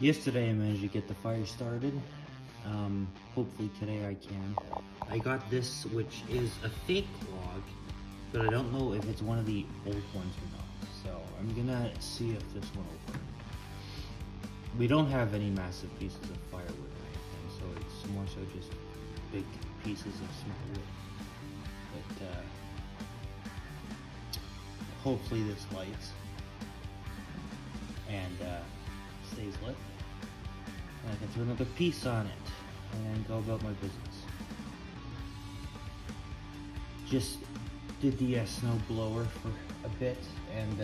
Yesterday I managed to get the fire started. Hopefully today I can. I got this, which is a fake log, but I don't know if it's one of the old ones or not. So I'm gonna see if this one will work. We don't have any massive pieces of firewood or anything, so it's more so just big pieces of small wood. But hopefully this lights and stays lit. And I can throw another piece on it and go about my business. Just did the snow blower for a bit, and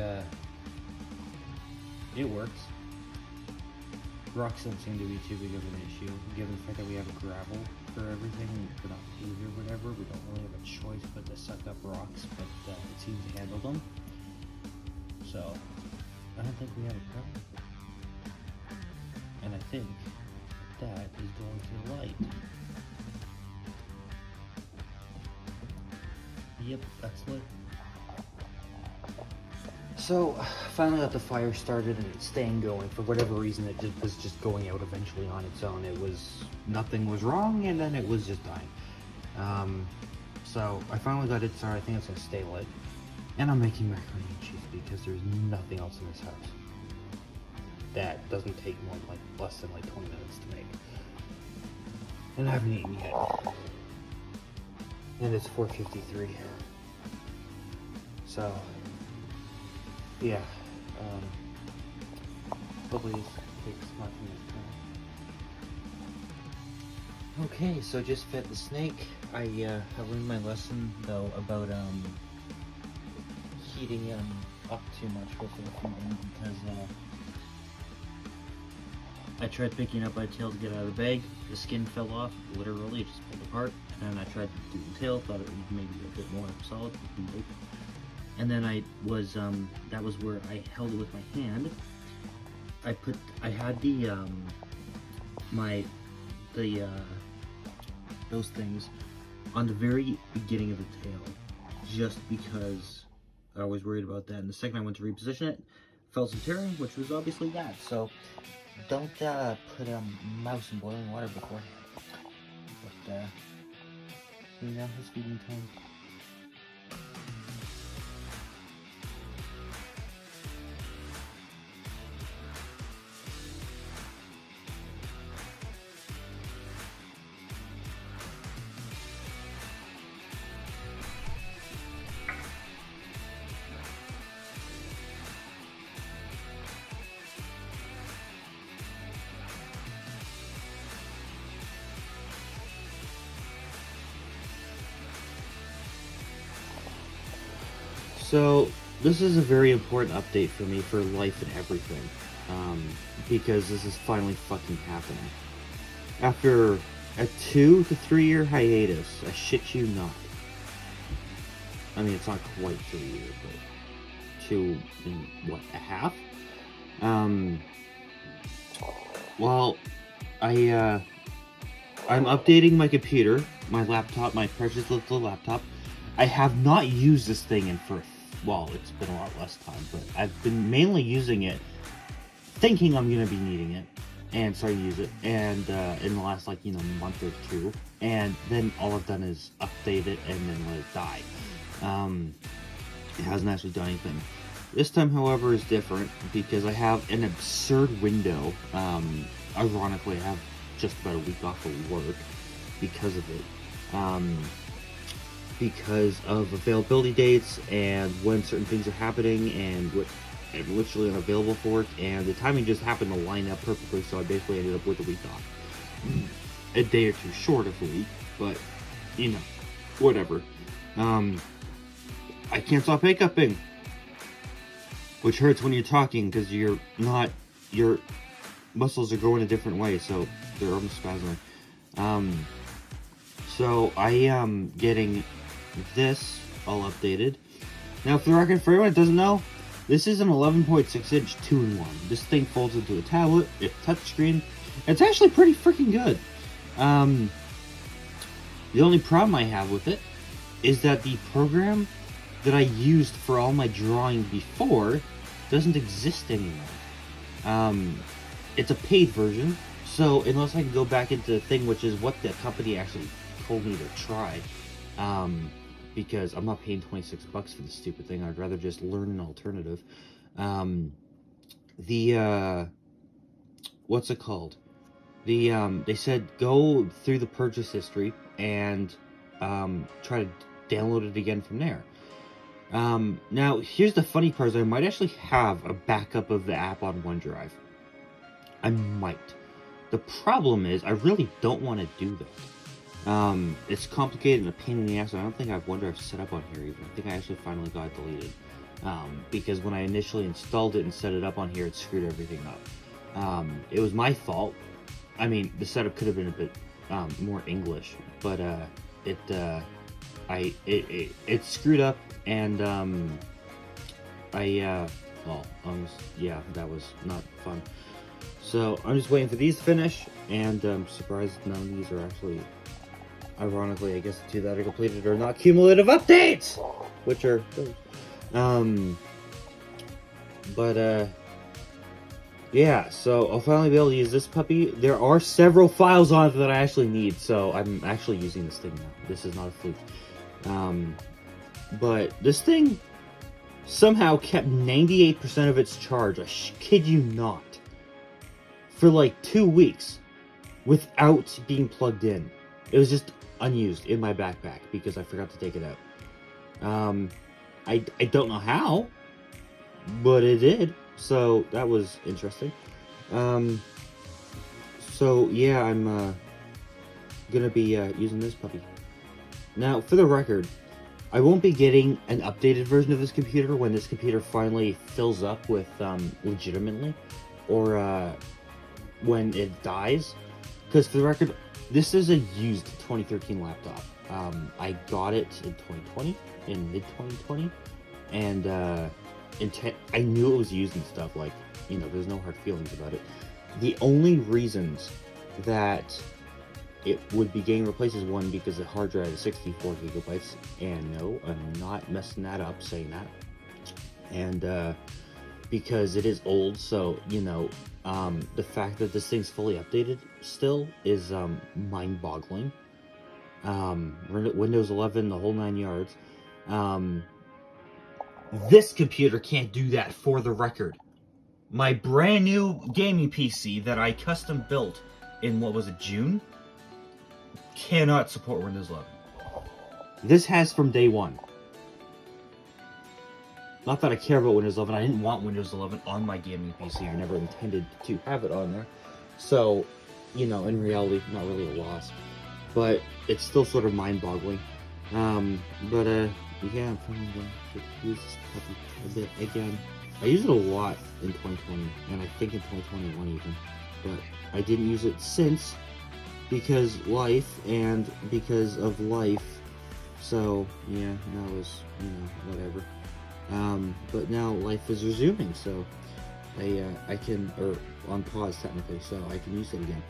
it works. Rocks don't seem to be too big of an issue, given the fact that we have gravel for everything, for not paved or whatever. We don't really have a choice but to suck up rocks, but it seems to handle them. So I don't think we have a problem. And I think that is going to the light. Yep, that's lit. So, finally got the fire started and it's staying going. For whatever reason, it was just going out eventually on its own. Nothing was wrong, and then it was just dying. So, I finally got it started. I think it's gonna stay lit. And I'm making macaroni and cheese because there's nothing else in this house. That doesn't take more than less than 20 minutes to make. And I haven't eaten yet. And it's 4:53. So, yeah. Hopefully this takes much of my time. Okay, so just fed the snake. I have learned my lesson though about heating up too much with the feeding, because I tried picking up my tail to get out of the bag. The skin fell off, literally, it just pulled apart. And I tried to do the tail, thought it would maybe be a bit more solid. Nope. And then I was, that was where I held it with my hand. I had the, those things on the very beginning of the tail, just because I was worried about that. And the second I went to reposition it, felt some tearing, which was obviously that. So don't put a mouse in boiling water beforehand. But now it's feeding time. So, this is a very important update for me for life and everything, because this is finally fucking happening. After a 2 to 3 year hiatus, I shit you not. I mean, it's not quite 3 years, but 2 and what, a half? Well, I'm updating my computer, my laptop, my precious little laptop. I have not used this thing in well, it's been a lot less time, but I've been mainly using it, thinking I'm going to be needing it, and starting to use it, and in the last, month or two, and then all I've done is update it and then let it die. It hasn't actually done anything. This time, however, is different, because I have an absurd window. Ironically, I have just about a week off of work because of it. Because of availability dates and when certain things are happening and what I'm literally unavailable for it, and the timing just happened to line up perfectly, so I basically ended up with a week off. A day or two short of a week, but whatever. I can't stop hiccuping, which hurts when you're talking because your muscles are going a different way, so they're almost spasming. So I am getting this all updated. Now, for the record, for anyone that doesn't know, this is an 11.6 inch 2-in-1. This thing folds into a tablet, it's touchscreen. It's actually pretty freaking good. The only problem I have with it is that the program that I used for all my drawing before doesn't exist anymore. it's a paid version, so unless I can go back into the thing, which is what the company actually told me to try, because I'm not paying 26 bucks for this stupid thing. I'd rather just learn an alternative. What's it called? They said go through the purchase history and try to download it again from there. Now here's the funny part: is I might actually have a backup of the app on OneDrive. I might. The problem is I really don't want to do that. It's complicated and a pain in the ass. I don't think I have OneDrive set up on here even. I think I actually finally got it deleted. Because when I initially installed it and set it up on here, it screwed everything up. It was my fault. I mean, the setup could have been a bit more English, but it screwed up, and yeah, that was not fun. So I'm just waiting for these to finish, and I'm surprised none of these are actually, ironically, I guess the two that are completed are not cumulative updates, which are those. Yeah, so I'll finally be able to use this puppy. There are several files on it that I actually need, so I'm actually using this thing now. This is not a fluke. But this thing somehow kept 98% of its charge, I kid you not, for like 2 weeks without being plugged in. It was just unused in my backpack because I forgot to take it out. I don't know how, but it did. So that was interesting. So yeah, I'm gonna be using this puppy. Now, for the record, I won't be getting an updated version of this computer when this computer finally fills up with legitimately, or when it dies. Because for the record, this is a used 2013 laptop. I got it in 2020, in mid-2020, and I knew it was used and stuff, like, you know, there's no hard feelings about it. The only reasons that it would be getting replaced is, one, because the hard drive is 64 gigabytes, and no, I'm not messing that up saying that, and because it is old, so, you know, the fact that this thing's fully updated still is mind-boggling. Windows 11, the whole 9 yards. This computer can't do that, for the record. My brand new gaming PC that I custom built in, what was it, June? Cannot support Windows 11. This has from day one. Not that I care about Windows 11, I didn't want Windows 11 on my gaming PC, I never intended to have it on there. So, you know, in reality, not really a loss. But it's still sort of mind-boggling. Yeah, I'm probably going to use this puppy a bit again. I use it a lot in 2020, and I think in 2021 even, but I didn't use it since, because life, and because of life, so, yeah, that was, you know, whatever. But now life is resuming, so I can, or on pause technically, so I can use it again.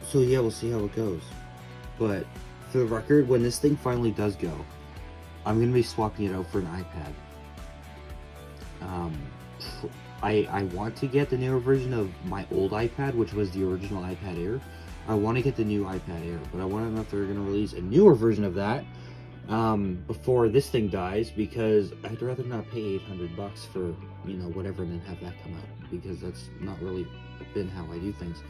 So yeah, we'll see how it goes. But for the record, when this thing finally does go, I'm going to be swapping it out for an iPad. I want to get the newer version of my old iPad, which was the original iPad Air. I want to get the new iPad Air, but I want to know if they're going to release a newer version of that before this thing dies, because I'd rather not pay 800 bucks for, you know, whatever, and then have that come out, because that's not really been how I do things.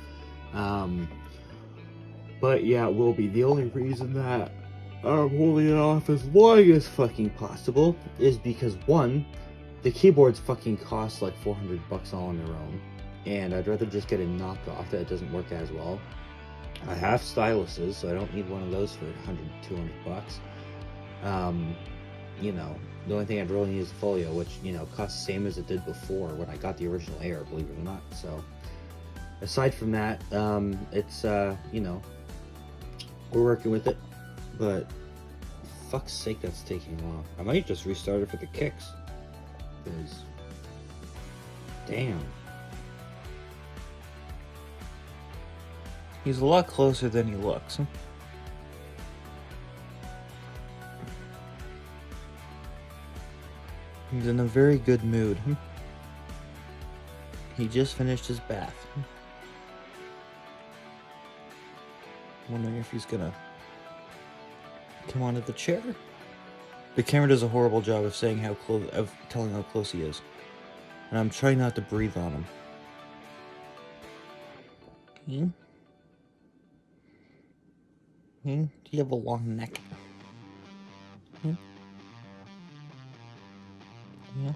But yeah, it will be. The only reason that I'm holding it off as long as fucking possible is because, one, the keyboards fucking cost like 400 bucks all on their own, and I'd rather just get a knockoff that doesn't work as well. I have styluses, so I don't need one of those for 100, 200 bucks. You know, the only thing I'd really need is Folio, which, you know, costs the same as it did before when I got the original Air, believe it or not. So, aside from that, it's, you know, we're working with it, but fuck's sake, that's taking long. I might just restart it for the kicks, because, damn. He's a lot closer than he looks. He's in a very good mood. He just finished his bath. Wondering if he's gonna come onto the chair. The camera does a horrible job of saying how close, of telling how close he is, and I'm trying not to breathe on him. Do you have a long neck? Yeah. Yeah.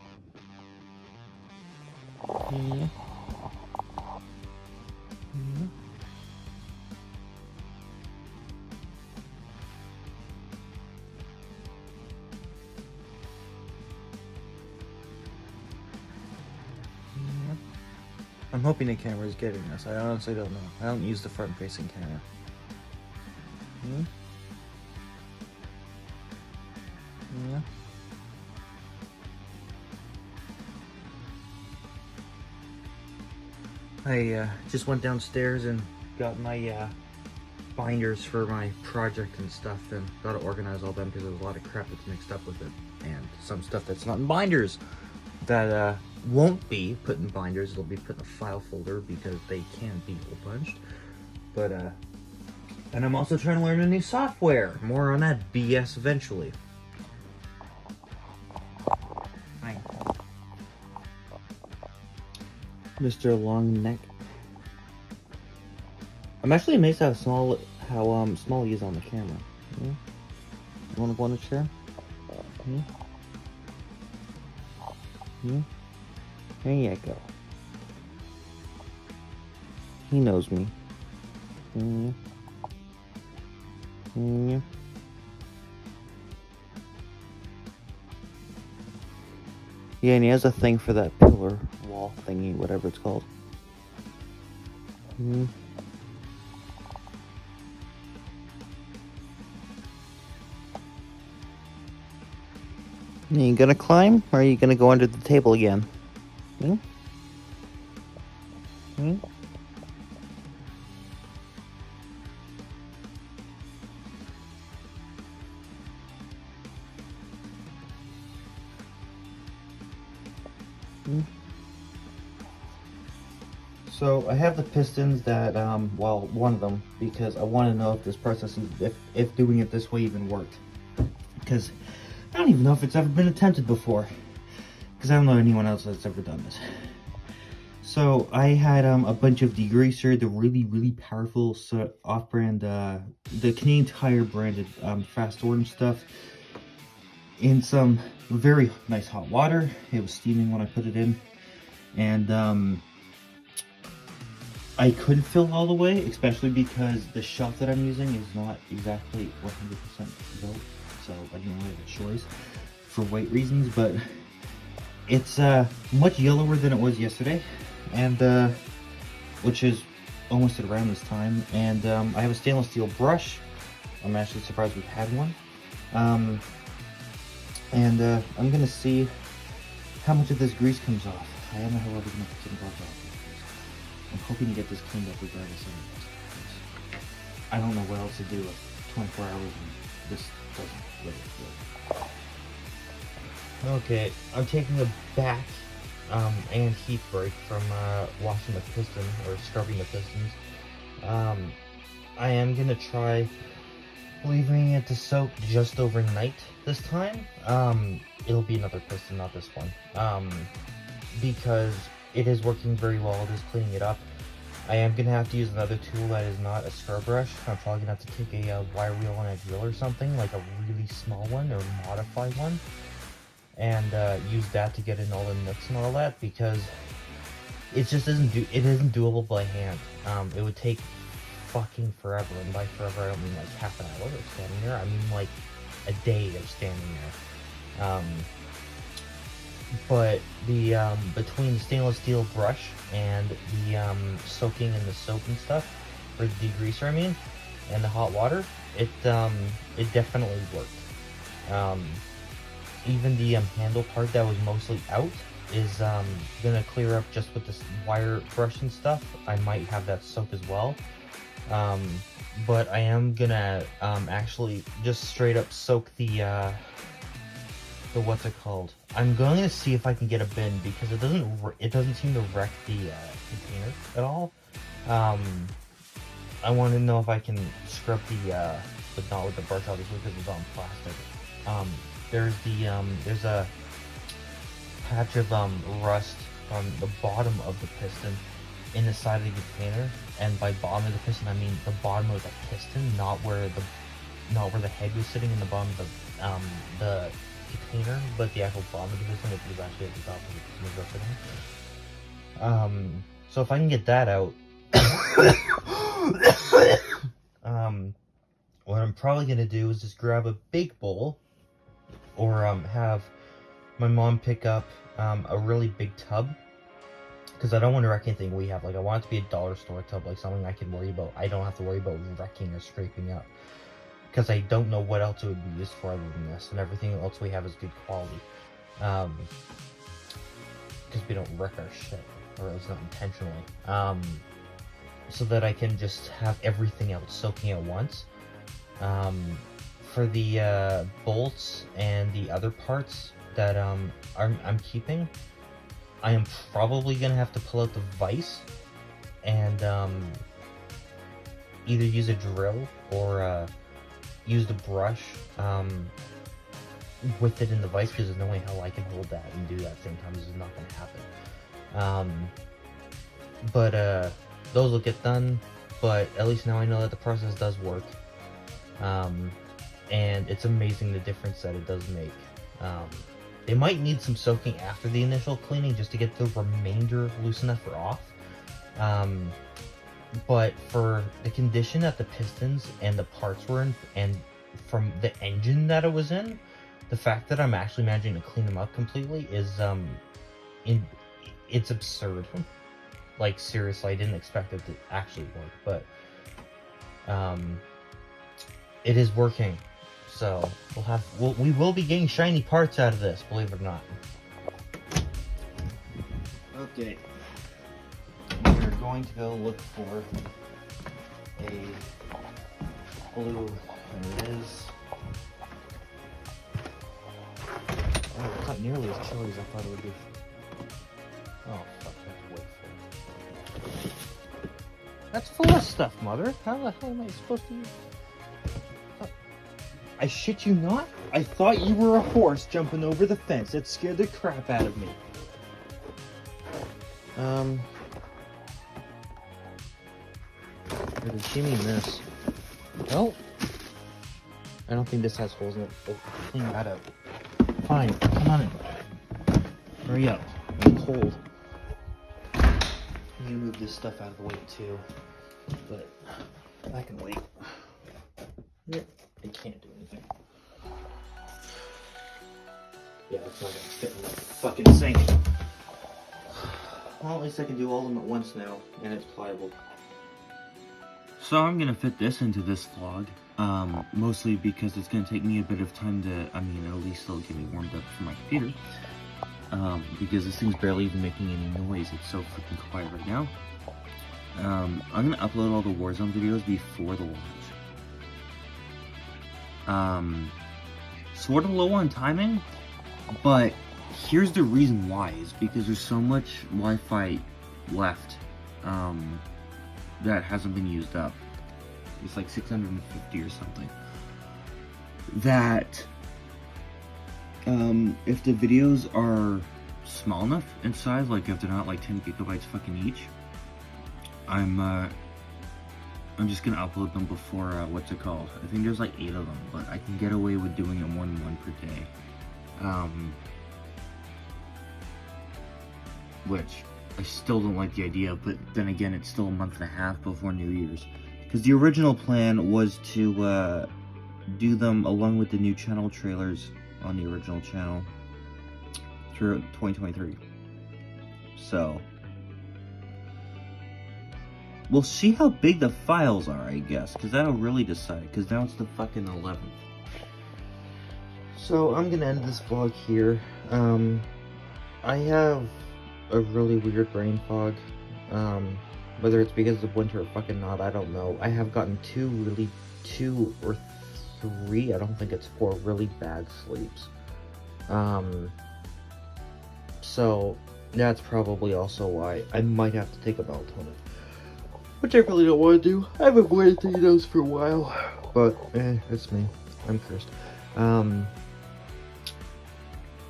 I'm hoping the camera is getting this. I honestly don't know. I don't use the front-facing camera. Yeah. I just went downstairs and got my binders for my project and stuff, and got to organize all them because there's a lot of crap that's mixed up with it, and some stuff that's not in binders that won't be put in binders. It'll be put in a file folder because they can't be hole punched. But and I'm also trying to learn a new software. More on that BS eventually. Hi, Mr. Long Neck. I'm actually amazed how small he is on the camera. Yeah. You want to go on a chair? Yeah. Yeah. There you go. He knows me. Yeah. Yeah. Yeah, and he has a thing for that pillar wall thingy, whatever it's called. Yeah. Are you gonna climb, or are you gonna go under the table again? Hmm? Hmm? Hmm? So I have the pistons that, well, one of them, because I want to know if this process, if doing it this way even worked. Because I don't even know if it's ever been attempted before, because I don't know anyone else that's ever done this. So I had a bunch of degreaser, the really powerful off-brand, the Canadian Tire branded Fast Orange stuff, in some very nice hot water. It was steaming when I put it in, and I couldn't fill all the way, especially because the shelf that I'm using is not exactly 100% built. So I didn't really have a choice for weight reasons, but it's much yellower than it was yesterday, and which is almost at around this time. And I have a stainless steel brush. I'm actually surprised we've had one. And I'm gonna see how much of this grease comes off. I don't know how we're gonna put some gloves off. I'm hoping to get this cleaned up regardless anyways. I don't know what else to do with 24 hours and this doesn't really work. Okay, I'm taking a bath and heat break from washing the piston, or scrubbing the pistons. I am gonna try leaving it to soak just overnight this time. It'll be another piston, not this one, because it is working very well. It is cleaning it up. I am gonna have to use another tool that is not a scrub brush. I'm probably gonna have to take a wire wheel and a drill or something, like a really small one, or modify one, and use that to get in all the nooks and all that, because it just isn't doable by hand. It would take fucking forever, and by forever I don't mean like half an hour of standing there. I mean like a day of standing there. But the between the stainless steel brush and the soaking in the soap and stuff, or the degreaser I mean, and the hot water, it definitely worked. Even the handle part that was mostly out is gonna clear up just with this wire brush and stuff. I might have that soak as well. But I am gonna actually just straight up soak the what's it called? I'm going to see if I can get a bin because it doesn't seem to wreck the container at all. I want to know if I can scrub but not with the brush obviously because it's on plastic. There's a patch of rust on the bottom of the piston in the side of the container, and by bottom of the piston I mean the bottom of the piston, not where the head was sitting in the bottom of the container, but the actual bottom of the piston, which was actually at the top of the piston sitting. So if I can get that out, what I'm probably gonna do is just grab a big bowl, or have my mom pick up a really big tub, because I don't want to wreck anything we have. Like, I want it to be a dollar store tub, like something I can worry about. I don't have to worry about wrecking or scraping up, because I don't know what else it would be used for other than this, and everything else we have is good quality. Because we don't wreck our shit, or it's not intentionally. So that I can just have everything else soaking at once. For the bolts and the other parts that I'm keeping, I am probably gonna have to pull out the vise and either use a drill or use the brush with it in the vise, because there's no way how I can hold that and do that at the same time. This is not gonna happen. But those will get done, but at least now I know that the process does work. And it's amazing the difference that it does make. They might need some soaking after the initial cleaning just to get the remainder loose enough or off. But for the condition that the pistons and the parts were in, and from the engine that it was in, the fact that I'm actually managing to clean them up completely is, it's absurd. Like, seriously, I didn't expect it to actually work, but it is working. So we will be getting shiny parts out of this, believe it or not. Okay, we're going to go look for a blue. There it is. Oh, it's not nearly as chilly as I thought it would be. Oh fuck, that's way full. That's full of stuff, mother. How the hell am I supposed to use? I shit you not, I thought you were a horse jumping over the fence. That scared the crap out of me. Give me this. Oh, I don't think this has holes in it. Oh, clean that up. Fine, come on in. Hurry up, I'm cold. I'm gonna move this stuff out of the way too, but I can wait. It can't do anything. Yeah, it's not gonna fit in the fucking sink. Well, at least I can do all of them at once now, and it's pliable. So I'm gonna fit this into this vlog, mostly because it's gonna take me a bit of time to, at least it'll get me warmed up for my computer. Because this thing's barely even making any noise. It's so freaking quiet right now. I'm gonna upload all the Warzone videos before the launch. Sort of low on timing, but here's the reason why, is because there's so much Wi-Fi left, that hasn't been used up. It's like 650 or something. That, if the videos are small enough in size, like if they're not like 10 gigabytes fucking each, I'm just gonna upload them before, what's it called? I think there's like 8 of them, but I can get away with doing it one per day. Which I still don't like the idea, but then again, it's still a month and a half before New Year's. Because the original plan was to do them along with the new channel trailers on the original channel through 2023. So we'll see how big the files are, I guess, because that'll really decide, because now it's the fucking 11th. So I'm gonna end this vlog here. I have a really weird brain fog. Whether it's because of winter or fucking not, I don't know. I have gotten two or three, I don't think it's 4, really bad sleeps. So that's probably also why I might have to take a belt on it, which I really don't want to do. I've been wanting to do those for a while, but it's me. I'm cursed.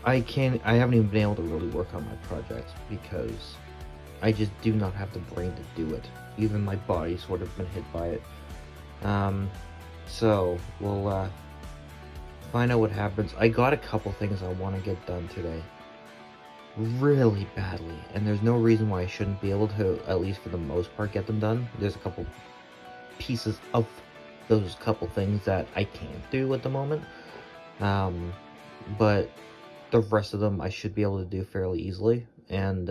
I haven't even been able to really work on my projects because I just do not have the brain to do it. Even my body's sort of been hit by it. So we'll find out what happens. I got a couple things I want to get done today, really badly, and there's no reason why I shouldn't be able to, at least for the most part, get them done. There's a couple pieces of those couple things that I can't do at the moment, but the rest of them I should be able to do fairly easily, and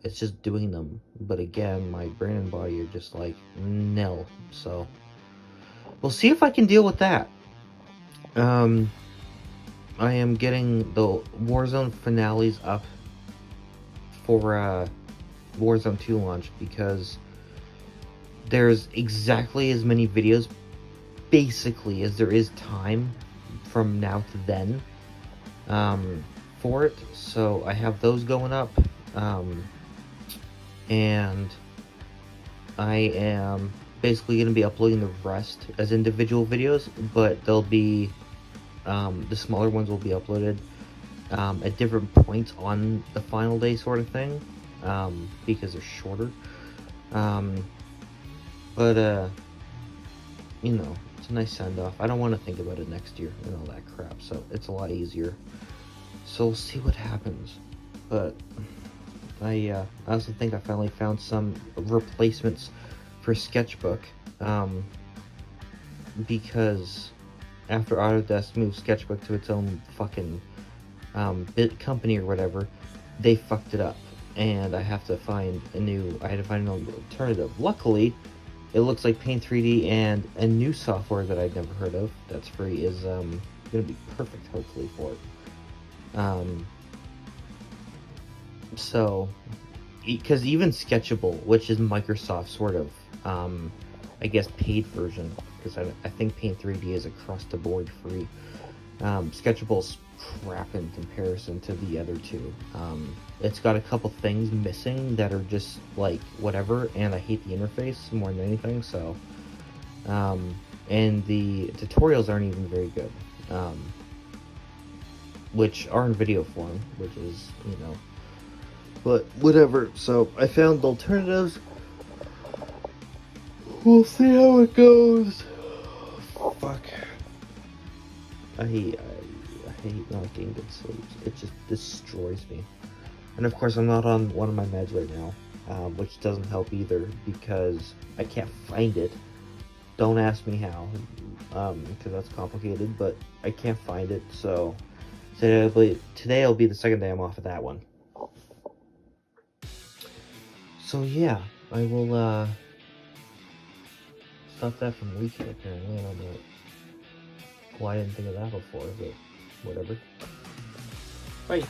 it's just doing them. But again, my brain and body are just like nil, so we'll see if I can deal with that. I am getting the Warzone finales up for Warzone 2 launch because there's exactly as many videos basically as there is time from now to then for it, so I have those going up, and I am basically going to be uploading the rest as individual videos, but they'll be the smaller ones will be uploaded at different points on the final day, sort of thing, because they're shorter. But you know, it's a nice send off. I don't want to think about it next year and all that crap, so it's a lot easier. So we'll see what happens. But I also think I finally found some replacements for Sketchbook, because after Autodesk moved Sketchbook to its own fucking bit company or whatever, they fucked it up, and I had to find an alternative. Luckily, it looks like Paint 3D and a new software that I'd never heard of that's free is gonna be perfect, hopefully, for it. So, because even Sketchable, which is Microsoft's sort of I guess paid version, because I think Paint 3D is across the board free. Sketchable's crap in comparison to the other two. It's got a couple things missing that are just like whatever, and I hate the interface more than anything. So, and the tutorials aren't even very good, which are in video form, which is, you know, but whatever. So I found alternatives. We'll see how it goes. Fuck. I hate not getting good sleep. It just destroys me. And of course, I'm not on one of my meds right now, which doesn't help either because I can't find it. Don't ask me how, because that's complicated, but I can't find it. So today will be the second day I'm off of that one. So yeah, I will stop that from leaking apparently. I don't know why I didn't think of that before, but whatever. Right.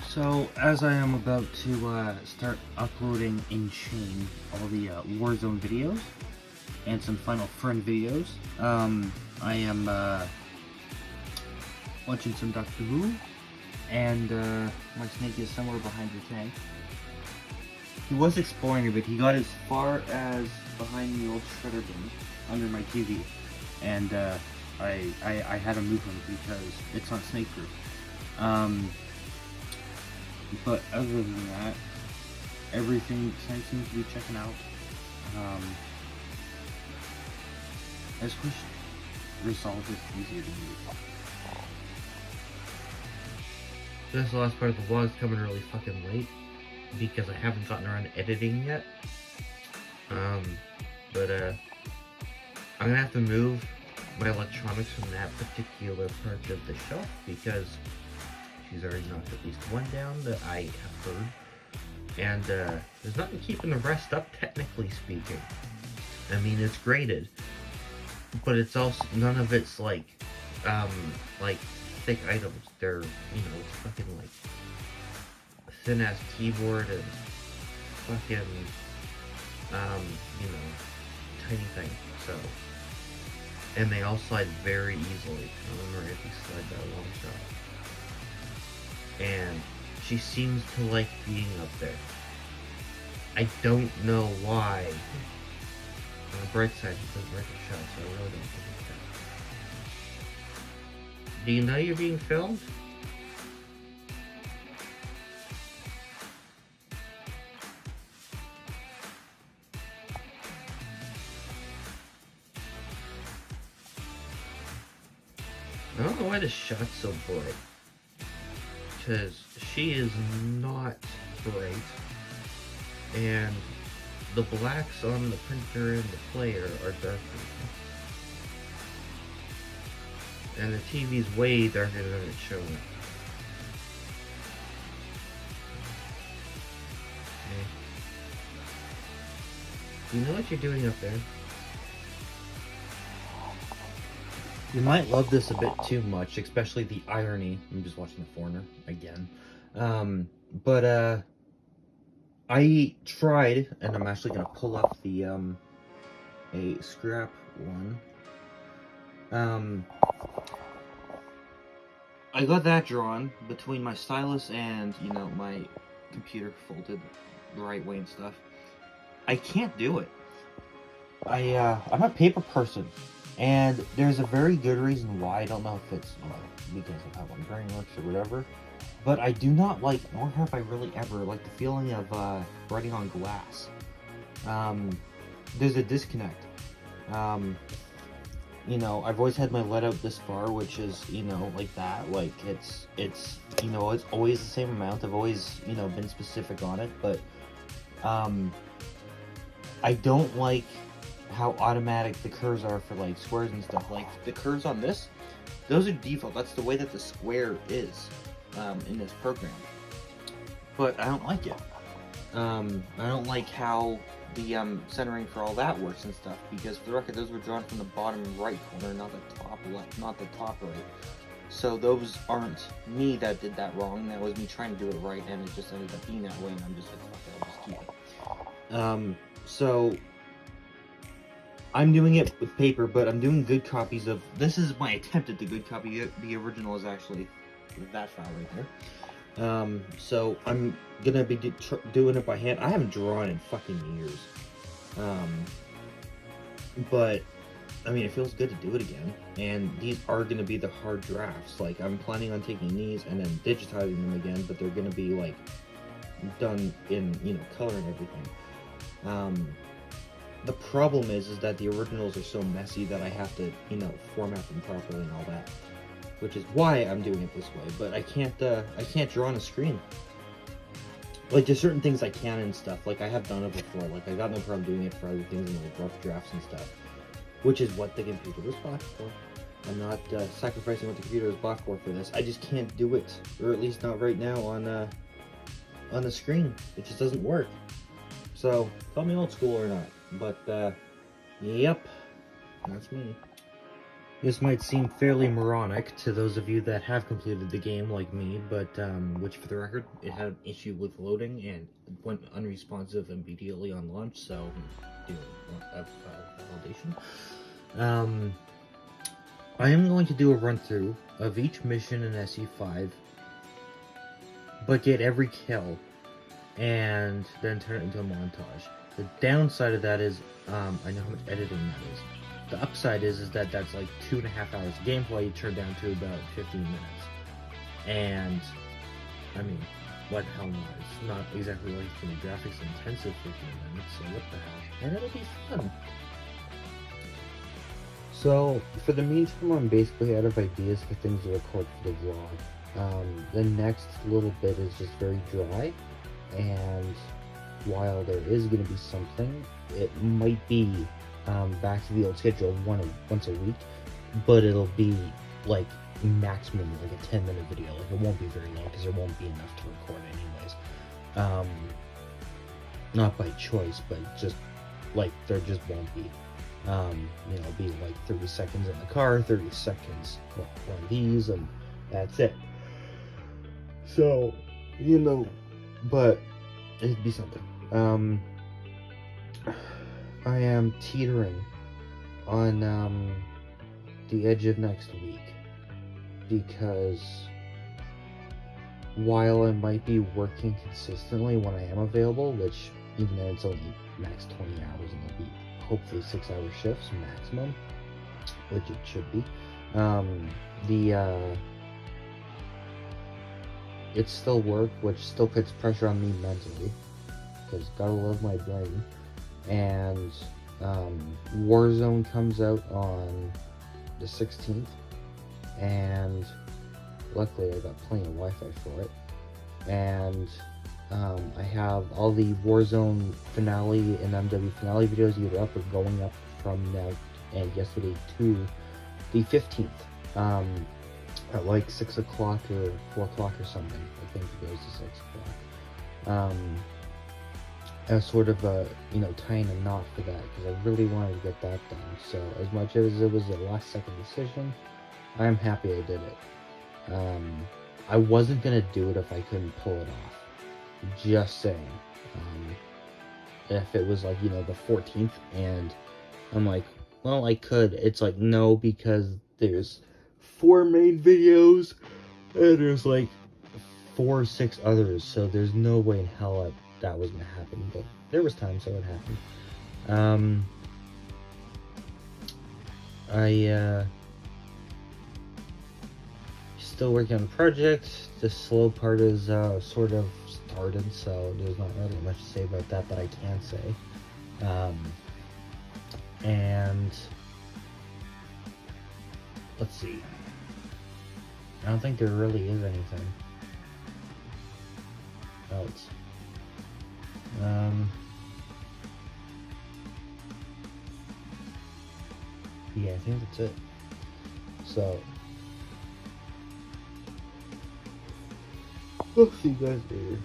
So, as I am about to start uploading in chain all the Warzone videos and some Final Friend videos, I am watching some Doctor Who, and my snake is somewhere behind the tank. He was exploring a bit. He got as far as behind the old shredder bin under my TV, and I had to move him because it's not snake proof. But other than that, everything seems to be checking out. S/Quish Resolve is easier to use. This last part of the vlog is coming really fucking late because I haven't gotten around to editing yet. But I'm gonna have to move my electronics from that particular part of the shelf because she's already knocked at least one down that I have heard. And there's nothing keeping the rest up, technically speaking. I mean, it's graded, but it's also, none of it's like thick items. They're, you know, it's fucking like a thin ass keyboard and fucking, you know, tiny thing. So, and they all slide very easily. I remember if you slide that long shot. and she seems to like being up there. I don't know why. On the bright side, it says record shot, so I really don't think it's that. Do you know you're being filmed? I don't know why the shot's so bright. Because she is not bright. And the blacks on the printer and the player are darker. And the TV's way darker than it's showing. Okay. You know what you're doing up there? You might love this a bit too much, especially the irony. I'm just watching The Foreigner again. I tried, and I'm actually going to pull up the, a scrap one. I got that drawn between my stylus and, you know, my computer folded the right way and stuff. I can't do it. I'm a paper person, and there's a very good reason why. I don't know if it's, you know, because of how my brain works or whatever. But I do not like, nor have I really ever, like the feeling of writing on glass. There's a disconnect. You know, I've always had my lead out this far, which is, you know, like that. Like, it's, you know, it's always the same amount. I've always, you know, been specific on it. But, I don't like how automatic the curves are for, like, squares and stuff. Like, the curves on this, those are default. That's the way that the square is. In this program, but I don't like it. I don't like how the centering for all that works and stuff, because for the record, those were drawn from the bottom right corner, not the top left, not the top right. So those aren't me that did that wrong. That was me trying to do it right, and it just ended up being that way, and I'm just like, fuck it, I'll just keep it. So I'm doing it with paper, but I'm doing good copies of. This is my attempt at the good copy. The original is actually that file right there. So I'm gonna be doing it by hand. I haven't drawn in fucking years. But I mean, it feels good to do it again. And these are gonna be the hard drafts. Like, I'm planning on taking these and then digitizing them again, but they're gonna be like done in, you know, color and everything. The problem is that the originals are so messy that I have to, you know, format them properly and all that. Which is why I'm doing it this way, but I can't draw on a screen. Like, there's certain things I can and stuff, like I have done it before, like I got no problem doing it for other things and like rough drafts and stuff, which is what the computer was bought for. I'm not sacrificing what the computer was bought for this. I just can't do it, or at least not right now on the screen. It just doesn't work. So, call me old school or not, but yep, that's me. This might seem fairly moronic to those of you that have completed the game like me, but which, for the record, it had an issue with loading and went unresponsive immediately on launch, so doing validation. I am going to do a run-through of each mission in SE5, but get every kill, and then turn it into a montage. The downside of that is, I know how much editing that is. The upside is that that's like 2.5 hours of gameplay turned down to about 15 minutes. And, I mean, what the hell not? It's not exactly like it's going to be graphics intensive 15 minutes, so what the hell? And it'll be fun. So, for the meantime, I'm basically out of ideas for things to record for the vlog. The next little bit is just very dry, and while there is going to be something, it might be back to the old schedule of once a week, but it'll be like maximum like a 10-minute video. Like, it won't be very long because there won't be enough to record anyways. Not by choice, but just like there just won't be. You know, it'll be like 30 seconds in the car, 30 seconds on these, and that's it. So, you know, but it'd be something. I am teetering on the edge of next week because while I might be working consistently when I am available, which even then it's only max 20 hours and it'll be hopefully 6-hour shifts maximum, which it should be. It's still work, which still puts pressure on me mentally, because gotta love my brain. And Warzone comes out on the 16th, and luckily I got plenty of Wi-Fi for it. And I have all the Warzone finale and MW finale videos either up or going up from now and yesterday to the 15th. At like 6 o'clock or 4 o'clock or something. I think it goes to 6 o'clock. As sort of a, tying a knot for that, because I really wanted to get that done. So as much as it was a last second decision, I'm happy I did it. I wasn't gonna do it if I couldn't pull it off. Just saying. If it was like, the 14th and I'm like, well, I could. It's like, no, because there's 4 main videos and there's like 4 or 6 others, so there's no way in hell that was gonna happen. But there was time, so it happened. Still working on the project. The slow part is sort of started, so there's not really much to say about that I can say. And let's see. I don't think there really is anything else. Yeah, I think that's it. So, I'll see you guys later.